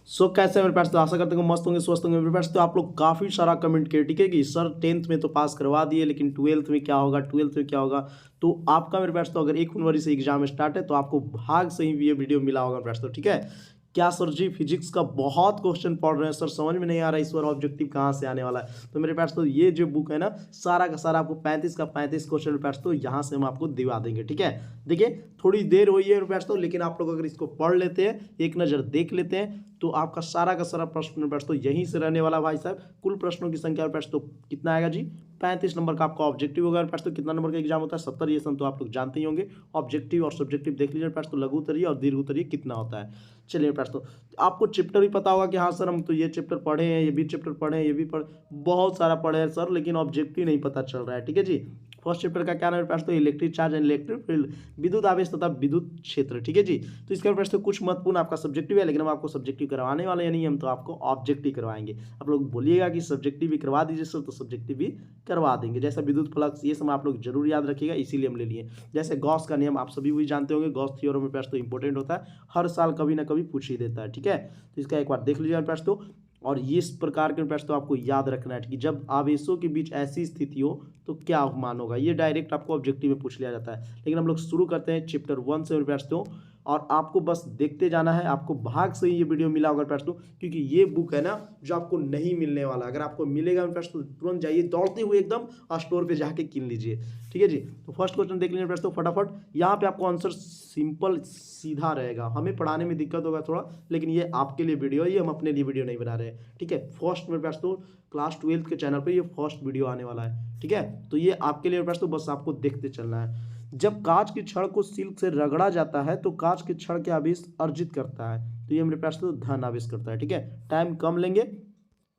सो कैसे मेरे पास, तो आशा करते हैं कि मस्त होंगे, स्वस्थ होंगे मेरे पास। तो आप लोग काफ़ी सारा कमेंट किए, ठीक है, कि सर 10th में तो पास करवा दिए, लेकिन 12th में क्या होगा, 12th में क्या होगा। तो आपका मेरे पास तो अगर 1 फरवरी से एग्जाम स्टार्ट है तो आपको भाग से ही ये वीडियो मिला होगा मेरे पास, तो ठीक है। क्या सर जी फिजिक्स का बहुत क्वेश्चन पढ़ रहे हैं सर, समझ में नहीं आ रहा है इस बार ऑब्जेक्टिव कहाँ से आने वाला है। तो मेरे पास तो ये जो बुक है ना, सारा का सारा आपको 35 का 35 क्वेश्चन मेरे पास तो यहाँ से हम आपको दिवा देंगे, ठीक है। देखिए थोड़ी देर हुई है मेरे पास तो, लेकिन आप लोग अगर इसको पढ़ लेते हैं, एक नज़र देख लेते हैं, तो आपका सारा का सारा प्रश्न मेरे पास तो यहीं से रहने वाला भाई साहब। कुल प्रश्नों की संख्या मेरे पास तो कितना आएगा जी, 35 नंबर का आपका ऑब्जेक्टिव होगा मेरे पास। तो कितना नंबर का एग्जाम होता है, 70, ये सब तो आप लोग जानते ही होंगे। ऑब्जेक्टिव और सब्जेक्टिव देख लीजिए मेरे पास तो, लघु उत्तरीय और दीर्घ उत्तरीय कितना होता है। चलिए मेरे पास तो आपको चैप्टर भी पता होगा कि हाँ सर हम तो ये चैप्टर पढ़े हैं, ये भी चैप्टर पढ़े हैं, ये भी पढ़े, बहुत सारा पढ़े हैं सर, लेकिन ऑब्जेक्टिव नहीं पता चल रहा है, ठीक है जी। फर्स्ट चैप्टर का क्या नाम है मेरे पास तो, electric charge and electric field, विद्युत आवेश तथा विद्युत क्षेत्र, ठीक है जी। तो इसके पास तो कुछ महत्वपूर्ण आपका सब्जेक्टिव है, लेकिन हम आपको सब्जेक्टिव करवाने वाले हैं नहीं, हम तो आपको ऑब्जेक्टिव करवाएंगे। आप लोग बोलिएगा कि सब्जेक्टिव भी करवा दीजिए सर, तो सब्जेक्टिव भी करवा देंगे। जैसा विद्युत फ्लक्स, ये सब आप लोग जरूर याद रखिएगा, इसीलिए हम ले लिए। जैसे गॉस का नियम आप सभी भी जानते होंगे, गॉस थ्योरम मेरे पास तो इंपॉर्टेंट होता है, हर साल कभी ना कभी पूछ ही देता है, ठीक है। तो इसका एक बार देख लीजिए मेरे पास तो। और ये इस प्रकार के मेरे पास तो आपको याद रखना है कि जब आवेशों के बीच ऐसी स्थिति हो तो क्या मान होगा, ये डायरेक्ट आपको ऑब्जेक्टिव में पूछ लिया जाता है। लेकिन हम लोग शुरू करते हैं चैप्टर 1 से मेरे पास तो, और आपको बस देखते जाना है। आपको भाग से ही ये वीडियो मिला होगा मेरे पास तो, क्योंकि ये बुक है ना जो आपको नहीं मिलने वाला। अगर आपको मिलेगा मेरे पास तो तुरंत जाइए दौड़ते हुए एकदम स्टोर पे जाके किन लीजिए, ठीक है जी। तो फर्स्ट क्वेश्चन देख लीजिए मेरे पास तो फटाफट। यहाँ पे आपको आंसर सिंपल सीधा रहेगा, हमें पढ़ाने में दिक्कत होगा थोड़ा, लेकिन ये आपके लिए वीडियो है, ये हम अपने लिए वीडियो नहीं बना रहे हैं, ठीक है। फर्स्ट मेरे पास तो क्लास 12th के चैनल पे ये फर्स्ट वीडियो आने वाला है, ठीक है। तो ये आपके लिए मेरे पास तो बस आपको देखते चलना है। जब कांच की छड़ को सिल्क से रगड़ा जाता है तो कांच की छड़ के आवेश अर्जित करता है, तो ये मेरे पास तो धन आवेश करता है, ठीक है। टाइम कम लेंगे,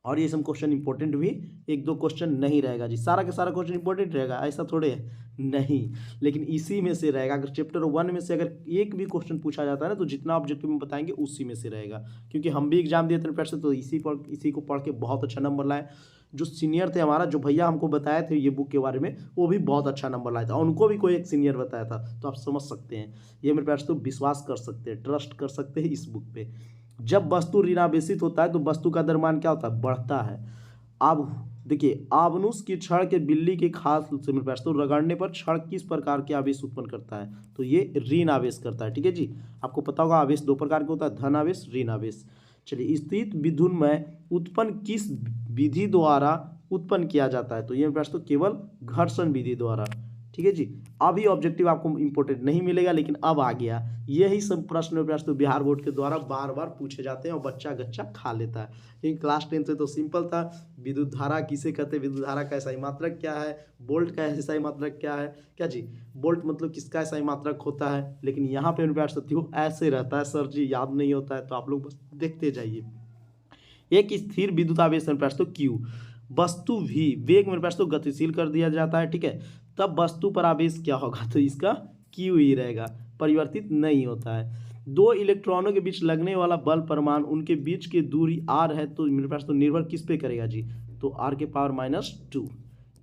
और ये सब क्वेश्चन इंपॉर्टेंट भी एक दो क्वेश्चन नहीं रहेगा जी, सारा का सारा क्वेश्चन इंपॉर्टेंट रहेगा ऐसा थोड़े है, नहीं। लेकिन इसी में से रहेगा, अगर चैप्टर 1 में से अगर एक भी क्वेश्चन पूछा जाता है ना, तो जितना ऑब्जेक्टिव में बताएंगे उसी में से रहेगा। क्योंकि हम भी एग्जाम दिए थे पैसे, तो इसी को पढ़ के बहुत अच्छा नंबर लाए। जो सीनियर थे हमारा, जो भैया हमको बताए थे ये बुक के बारे में, वो भी बहुत अच्छा नंबर लाया था, उनको भी कोई एक सीनियर बताया था। तो आप समझ सकते हैं, ये मेरे पास तो विश्वास कर सकते हैं, ट्रस्ट कर सकते हैं इस बुक पे। जब वस्तु ऋणावेशित होता है तो वस्तु का द्रव्यमान क्या होता है, बढ़ता है। अब देखिए, आवनुस की छड़ के बिल्ली के खास से मेरे पास तो रगड़ने पर छड़ किस प्रकार के आवेश उत्पन्न करता है, तो ये ऋण आवेश करता है, ठीक है जी। आपको पता होगा आवेश दो प्रकार के होता है, धन आवेश, ऋण आवेश। चलिए, स्थित विद्युत में उत्पन्न किस विधि द्वारा उत्पन्न किया जाता है, तो ये मेरे पास तो केवल घर्षण विधि द्वारा, ठीक है जी। अभी ऑब्जेक्टिव आपको इंपॉर्टेंट नहीं मिलेगा, लेकिन अब आ गया। यही सब प्रश्न तो बिहार बोर्ड के द्वारा बार बार पूछे जाते हैं और बच्चा गच्चा खा लेता है। लेकिन क्लास 10 से तो सिंपल था, विद्युत धारा किसे कहते हैं, विद्युत धारा का SI मात्रक क्या है, बोल्ट का SI मात्रक क्या है, क्या जी, बोल्ट मतलब किसका SI मात्रक होता है। लेकिन यहाँ पे मेरे पास ऐसे रहता है सर जी, याद नहीं होता है, तो आप लोग बस देखते जाइए। एक स्थिर विद्युत आवेश मेरे पास तो Q, वस्तु भी वेग मेरे पास तो गतिशील कर दिया जाता है, ठीक है। तब वस्तु पर आवेश क्या होगा, तो इसका Q ही रहेगा, परिवर्तित नहीं होता है। दो इलेक्ट्रॉनों के बीच लगने वाला बल परमाणु, उनके बीच की दूरी r है, तो मेरे पास तो निर्भर किस पे करेगा जी, तो r के पावर -2।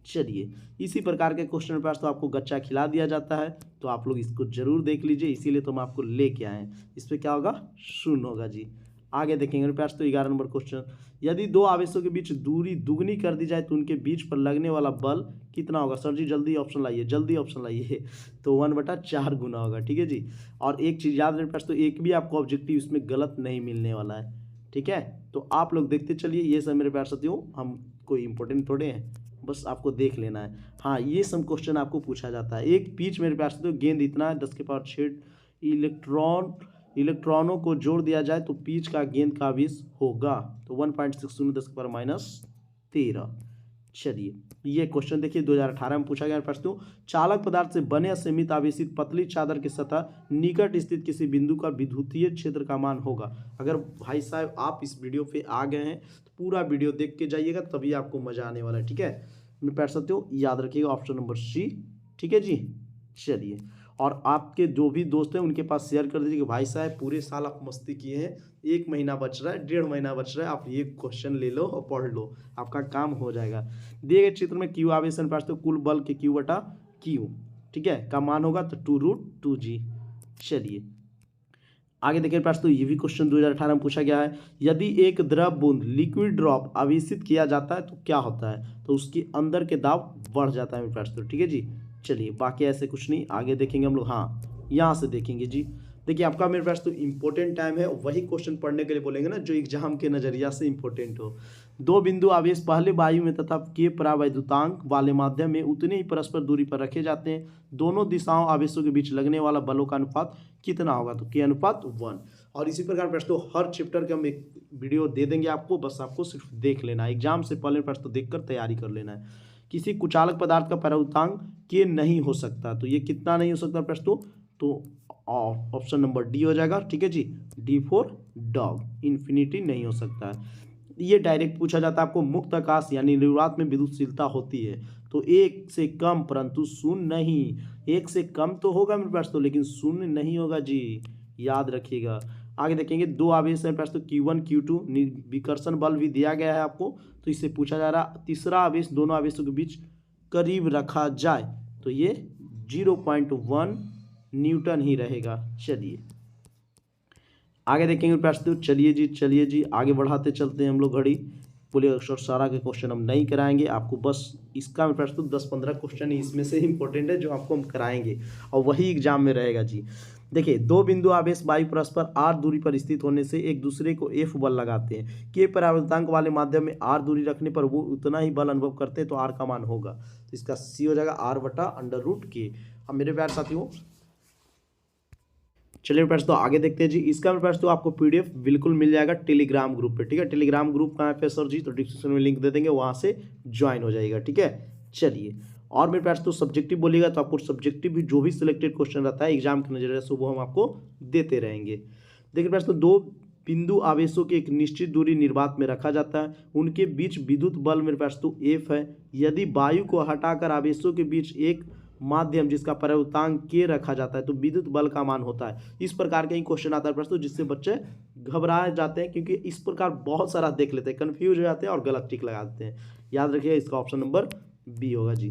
चलिए, इसी प्रकार के क्वेश्चन मेरे पास तो आपको गच्चा खिला दिया जाता है, तो आप लोग इसको जरूर देख लीजिए, इसीलिए तो हम आपको लेके आए हैं। इस पर क्या होगा, 0 होगा जी। आगे देखेंगे मेरे पास तो 11 नंबर क्वेश्चन। यदि दो आवेशों के बीच दूरी दुगनी कर दी जाए तो उनके बीच पर लगने वाला बल कितना होगा, सर जी जल्दी ऑप्शन लाइए, जल्दी ऑप्शन लाइए। तो 1/4 गुना होगा, ठीक है जी। और एक चीज़ याद मेरे पास तो, एक भी आपको ऑब्जेक्टिव इसमें गलत नहीं मिलने वाला है, ठीक है। तो आप लोग देखते चलिए, ये सब मेरे पास हम कोई इंपॉर्टेंट थोड़े हैं, बस आपको देख लेना है। हाँ, ये सब क्वेश्चन आपको पूछा जाता है। एक पिच मेरे पास तो गेंद इतना है, 10⁶ इलेक्ट्रॉनों को जोड़ दिया जाए तो पिच का गेंद का आवेश होगा, तो 1.60 10⁻13। चलिए, ये क्वेश्चन देखिए 2018 में पूछा गया प्रश्न। चालक पदार्थ से बने असीमित आवेशित पतली चादर की सतह निकट स्थित किसी बिंदु का विद्युतीय क्षेत्र का मान होगा। अगर भाई साहब आप इस वीडियो पे आ गए हैं तो पूरा वीडियो देख के जाइएगा, तभी आपको मजा आने वाला है, ठीक है। मैं पढ़ सकते हो, याद रखिएगा ऑप्शन नंबर C, ठीक है जी। चलिए, और आपके जो भी दोस्त हैं उनके पास शेयर कर दीजिए कि भाई साहब पूरे साल आप मस्ती किए हैं, 1 महीना बच रहा है, 1.5 महीना बच रहा है, आप ये क्वेश्चन ले लो और पढ़ लो, आपका काम हो जाएगा। दिए गए चित्र में Q आवेश पास तो कुल बल के Q/Q, ठीक है, का मान होगा तो 2√2G। चलिए, आगे देखिए प्रश्न, ये भी क्वेश्चन 2018 में पूछा गया है। यदि एक द्रव बूंद लिक्विड ड्रॉप आवेशित किया जाता है तो क्या होता है? तो उसके अंदर के दाब बढ़ जाता है प्रश्न। ठीक है जी, चलिए बाकी ऐसे कुछ नहीं, आगे देखेंगे हम लोग। हाँ, यहाँ से देखेंगे जी। देखिए आपका मेरे पास तो इंपॉर्टेंट टाइम है, वही क्वेश्चन पढ़ने के लिए बोलेंगे ना जो एग्जाम के नजरिया से इंपॉर्टेंट हो। दो बिंदु आवेश पहले वायु में तथा के परावैद्युतांक वाले माध्यम में उतने ही परस्पर दूरी पर रखे जाते हैं। दोनों दिशाओं आवेशों के बीच लगने वाला बलों का अनुपात कितना होगा? तो के अनुपात 1। और इसी प्रकार प्रश्नों हर चैप्टर के हम एक वीडियो दे देंगे आपको, बस आपको सिर्फ देख लेना है। एग्जाम से पहले प्रश्न देखकर तैयारी कर लेना है। किसी कुचालक पदार्थ का परावैद्युतांक के नहीं हो सकता, तो ये कितना नहीं हो सकता प्रश्नों? तो ऑप्शन नंबर डी हो जाएगा। ठीक है जी, डी फॉर डॉग, इन्फिनिटी नहीं हो सकता है। ये डायरेक्ट पूछा जाता है आपको। मुक्त आकाश यानी निर्वात में विद्युतशीलता होती है तो 1 से कम परंतु शून्य नहीं। 1 से कम तो होगा मेरे पास तो, लेकिन शून्य नहीं होगा जी, याद रखिएगा। आगे देखेंगे, दो आवेश है पास तो Q1 Q2, विकर्षण बल भी दिया गया है आपको, तो इससे पूछा जा रहा तीसरा आवेश दोनों आवेशों के बीच करीब रखा जाए तो ये 0.1 न्यूटन ही रहेगा। चलिए आगे देखेंगे प्रश्न। चलिए जी आगे बढ़ाते चलते हैं हम लोग घड़ी। बोलिए अक्षर सारा के क्वेश्चन हम नहीं कराएंगे आपको, बस इसका प्रश्न 10-15 क्वेश्चन इसमें से इंपॉर्टेंट है जो आपको हम कराएंगे और वही एग्जाम में रहेगा जी। देखिए, दो बिंदु आवेश वायु परस्पर r दूरी पर स्थित होने से एक दूसरे को F बल लगाते हैं। के परावर्तनांक वाले माध्यम में r दूरी रखने पर वो उतना ही बल अनुभव करते हैं तो r का मान होगा, तो इसका C हो जाएगा r/√k। अब मेरे प्यारे साथियों चलिए प्रश्न तो आगे देखते हैं जी। इसका प्रश्न तो आपको पीडीएफ बिल्कुल मिल जाएगा टेलीग्राम ग्रुप पे। ठीक है, टेलीग्राम ग्रुप कहाँ पे सर जी? तो डिस्क्रिप्शन में लिंक दे देंगे, वहाँ से ज्वाइन हो जाएगा। ठीक है, चलिए और मेरे पास तो सब्जेक्टिव बोलिएगा तो आपको सब्जेक्टिव भी जो भी सिलेक्टेड क्वेश्चन रहता है एग्जाम के नजरिए से वो हम आपको देते रहेंगे। देखिए प्रश्न, दो बिंदु आवेशों की एक निश्चित दूरी निर्वात में रखा जाता है, उनके बीच विद्युत बल मेरे पास तो F है। यदि वायु को हटाकर आवेशों के बीच एक माध्यम जिसका परावर्तनांक के रखा जाता है तो विद्युत बल का मान होता है। इस प्रकार का ही क्वेश्चन आता है प्रश्न जिससे बच्चे घबराए जाते हैं, क्योंकि इस प्रकार बहुत सारा देख लेते हैं, कंफ्यूज हो जाते हैं और गलत टिक लगा देते हैं। याद रखिए इसका ऑप्शन नंबर बी होगा जी।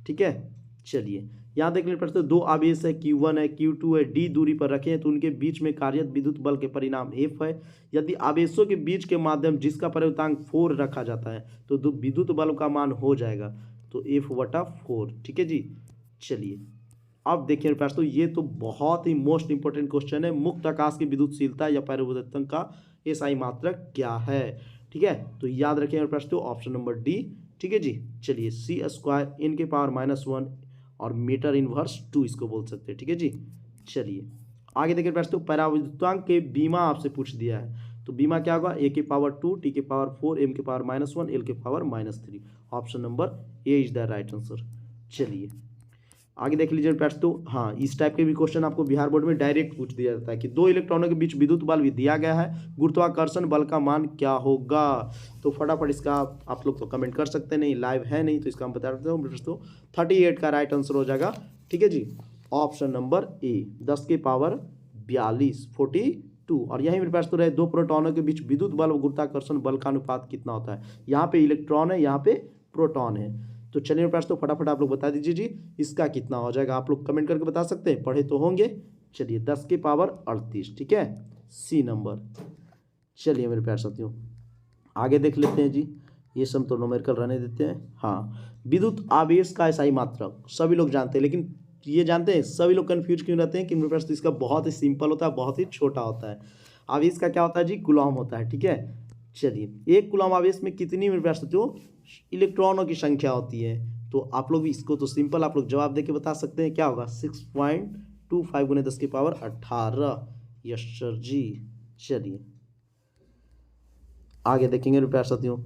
ठीक है, चलिए यहाँ देख लीजिए प्रश्न, दो आवेश है Q1 है Q2 है, d दूरी पर रखे हैं तो उनके बीच में कार्यरत विद्युत बल के परिणाम F है। यदि आवेशों के बीच के माध्यम जिसका परावर्तनांक 4 रखा जाता है तो विद्युत बल का मान हो जाएगा तो F/4। ठीक है जी, चलिए अब देखिए प्रश्न, ये तो बहुत ही मोस्ट इंपोर्टेंट क्वेश्चन है। मुक्त आकाश की विद्युतशीलता या परावर्तन का एसआई मात्रक क्या है? ठीक है, तो याद रखिए प्रश्न ऑप्शन नंबर डी। ठीक है जी, चलिए C²(10⁻⁻1) और मीटर इनवर्स 2 इसको बोल सकते हैं। ठीक है जी, चलिए आगे देखिए प्रश्न, परावर्तनांक के बीमा आपसे पूछ दिया है तो बीमा क्या होगा? A⁻2, T⁻4, M⁻1, L⁻3। Option number A is the right answer. चलिए आगे देख लीजिए प्रश्न, तो हाँ इस टाइप के भी क्वेश्चन आपको बिहार बोर्ड में डायरेक्ट पूछ दिया जाता है कि दो इलेक्ट्रॉनों के बीच विद्युत बल भी दिया गया है, गुरुत्वाकर्षण बल का मान क्या होगा? तो फटाफट इसका आप लोग तो कमेंट कर सकते नहीं, लाइव है नहीं तो इसका हम बता देते हैं दोस्तों। 38 का राइट आंसर हो जाएगा। ठीक है जी, ऑप्शन नंबर ए 10⁻42 42। और यही मेरे पास तो रहे, दो प्रोटॉनों के बीच विद्युत बल और गुरुत्वाकर्षण बल का अनुपात कितना होता है? यहाँ पे इलेक्ट्रॉन है, यहाँ पे प्रोटॉन है। तो चलिए प्रश्न तो फटाफट आप लोग बता दीजिए जी इसका कितना हो जाएगा, आप लोग कमेंट करके बता सकते हैं, पढ़े तो होंगे। चलिए 10⁻38। ठीक है, सी नंबर। चलिए मेरे प्यारे साथियों आगे देख लेते हैं जी, ये सब तो न्यूमेरिकल रहने देते हैं। हाँ, विद्युत आवेश का एसआई मात्रक सभी लोग जानते हैं, लेकिन ये जानते हैं सभी लोग कंफ्यूज क्यों रहते हैं कि मेरे पास तो इसका बहुत ही सिंपल होता है, बहुत ही छोटा होता है। आवेश का क्या होता है जी? कूलॉम होता है। ठीक है, चलिए एक कूलॉम आवेश में कितनी मेरे पास तो इलेक्ट्रॉनों की संख्या होती है? तो आप लोग इसको तो सिंपल आप लोग जवाब देके बता सकते हैं, क्या होगा? 6.25 × 10⁻18। यस सर जी। चलिए आगे देखेंगे प्यारे साथियों।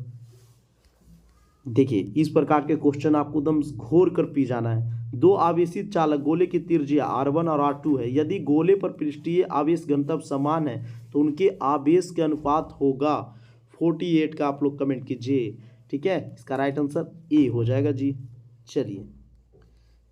देखिए इस प्रकार के क्वेश्चन आपको एकदम घोर कर पी जाना है। दो आवेशित चालक गोले की त्रिज्या R1 और R2 है। यदि गोले पर पृष्ठीय आवेश घनत्व समान है तो उनके आवेश के अनुपात होगा 48 का आप लोग कमेंट कीजिए। ठीक है, इसका राइट आंसर ए हो जाएगा जी। चलिए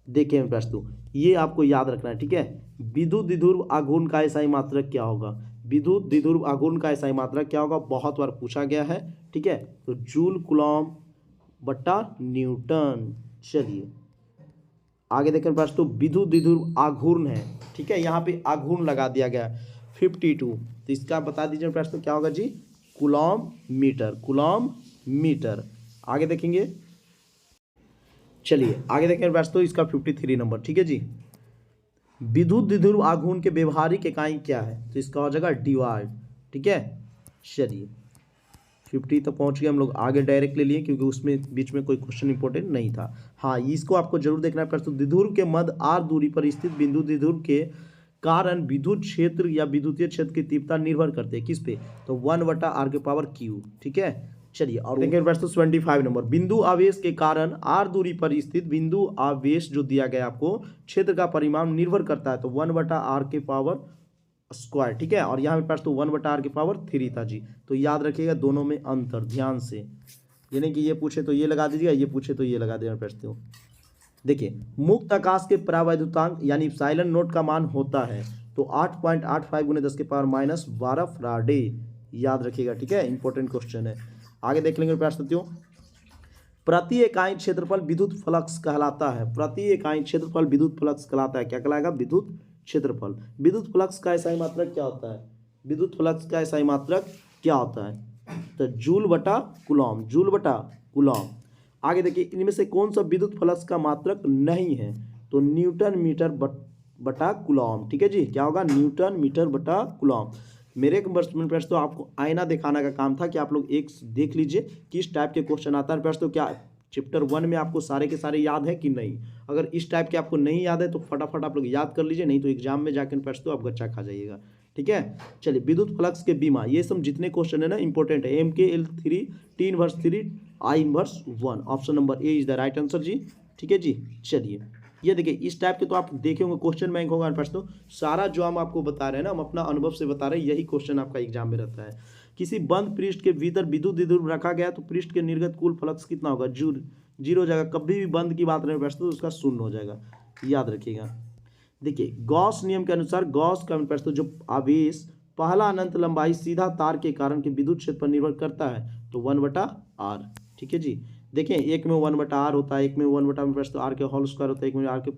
देखिए प्रश्न, ये आपको याद रखना है। ठीक है, विद्युत द्विध्रुव आघूर्ण का एसआई मात्रक क्या होगा? विद्युत द्विध्रुव आघूर्ण का एसआई मात्रक क्या होगा? बहुत बार पूछा गया है। ठीक है, तो जूल कूलॉम बट्टा न्यूटन। चलिए आगे देखें प्रश्न, तो विद्युत द्विध्रुव आघूर्ण है। ठीक है, यहाँ पे आघूर्ण लगा दिया गया है। 52। तो इसका बता दीजिए मेरे पास तो क्या होगा जी, कूलॉम मीटर, कूलॉम मीटर। आगे देखेंगे, चलिए आगे देखेंगे मेरे पास तो इसका 53 नंबर, ठीक है जी। विद्युत द्विध्रुव आघूर्ण के व्यवहारिक इकाई क्या है, तो इसका हो जाएगा डिवाइड, ठीक है। चलिए 50 तक पहुंच गए हम लोग, आगे डायरेक्ट ले लिए क्योंकि उसमें बीच में कोई क्वेश्चन इंपॉर्टेंट नहीं था। हाँ, इसको आपको जरूर देखना है। प्रस्तुत द्विध्रुव के मध्य r दूरी पर स्थित बिंदु द्विध्रुव के कारण विद्युत क्षेत्र या विद्युतीय क्षेत्र की तीव्रता निर्भर करते हैं किस पे, तो 1/r⁻Q, ठीक है। चलिए और देखिए प्रश्न 25 नंबर, बिंदु आवेश के कारण r दूरी पर स्थित बिंदु आवेश जो दिया गया आपको क्षेत्र का परिमाण निर्भर करता है, तो 1/r², ठीक है। और यहाँ पे पास तो 1/r3 था जी, तो याद रखिएगा दोनों में अंतर ध्यान से, ये नहीं कि ये पूछे तो ये लगा दीजिएगा, ये पूछे तो ये लगा देना प्रश्न हो। देखिए मुक्त आकाश के परावैद्युतांक यानी एप्सिलॉन नोट का मान होता है तो 8.85 × 10⁻12 फराडे, याद रखिएगा, ठीक है। इंपॉर्टेंट क्वेश्चन है। आगे देख लेंगे प्रश्न, प्रति इकाई क्षेत्रफल विद्युत फ्लक्स कहलाता है, प्रति इकाई क्षेत्रफल विद्युत फ्लक्स कहलाता है, क्या कहलाएगा, विद्युत क्षेत्रफल। विद्युत फ्लक्स का ऐसा ही मात्रक क्या होता है, विद्युत फ्लक्स का ऐसा ही मात्रक क्या होता है, तो जूल बटा कूलॉम, जूल बटा कूलॉम। आगे देखिए इनमें से कौन सा विद्युत फ्लक्स का मात्रक नहीं है, तो न्यूटन मीटर बटा कूलॉम, ठीक है जी। क्या होगा, न्यूटन मीटर बटा कूलॉम। मेरे एक प्रश्न तो आपको आईना दिखाना का काम था कि आप लोग एक देख लीजिए किस टाइप के क्वेश्चन आता है प्रश्न, तो क्या चैप्टर 1 में आपको सारे के सारे याद है कि नहीं। अगर इस टाइप के आपको नहीं याद है तो फटाफट आप लोग याद कर लीजिए, नहीं तो एग्जाम में जाकर प्रश्न तो आप गच्चा खा जाइएगा, ठीक है। चलिए विद्युत फ्लक्स के बीमा, ये सब जितने क्वेश्चन है ना इंपॉर्टेंट है, MKL3 T−3 I−1, option number A is the right answer जी, ठीक है जी। चलिए ये देखिए इस टाइप के तो आप देखे होंगे क्वेश्चन बैंक होगा प्रश्न, तो सारा जो हम आपको बता रहे हैं ना, हम अपना अनुभव से बता रहे हैं, यही क्वेश्चन आपका एग्जाम में रहता है। किसी बंद पृष्ठ के भीतर विद्युत द्विध्रुव रखा गया तो पृष्ठ के निर्गत कुल फ्लक्स कितना होगा, 0 हो जाएगा। कभी भी बंद की बात रहे प्रश्न तो उसका 0 हो जाएगा, याद रखिएगा। देखिए गॉस नियम के अनुसार गॉस का प्रश्न जो आवेश पहला अनंत लंबाई सीधा तार के कारण के विद्युत क्षेत्र पर निर्भर करता है, तो 1/r, ठीक है जी। देखें एक में 1/r होता है, एक में 1/r के होल स्क्वायर होता है, एक में r के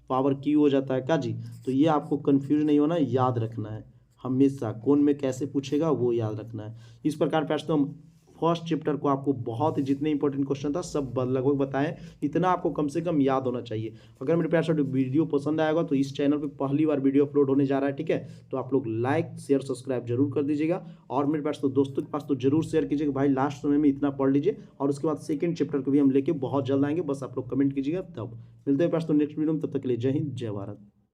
पावर Q हो जाता है, क्या जी। तो ये आपको कंफ्यूज नहीं होना, याद रखना है हमेशा, कौन में कैसे पूछेगा वो याद रखना है। इस प्रकार प्रश्न हम फर्स्ट चैप्टर को आपको बहुत ही जितने इंपॉर्टेंट क्वेश्चन था सब लगभग बताएं, इतना आपको कम से कम याद होना चाहिए। अगर मेरे प्यार से वीडियो पसंद आएगा तो इस चैनल पे पहली बार वीडियो अपलोड होने जा रहा है, ठीक है, तो आप लोग लाइक शेयर सब्सक्राइब जरूर कर दीजिएगा। और मेरे पास तो दोस्तों के पास तो जरूर शेयर कीजिएगा, भाई लास्ट समय में इतना पढ़ लीजिए, और उसके बाद सेकेंड चैप्टर को भी हम लेके बहुत जल्द आएंगे, बस आप लोग कमेंट कीजिएगा। तब मिलते हैं पास तो नेक्स्ट वीडियो में, तब तक के लिए जय हिंद जय भारत।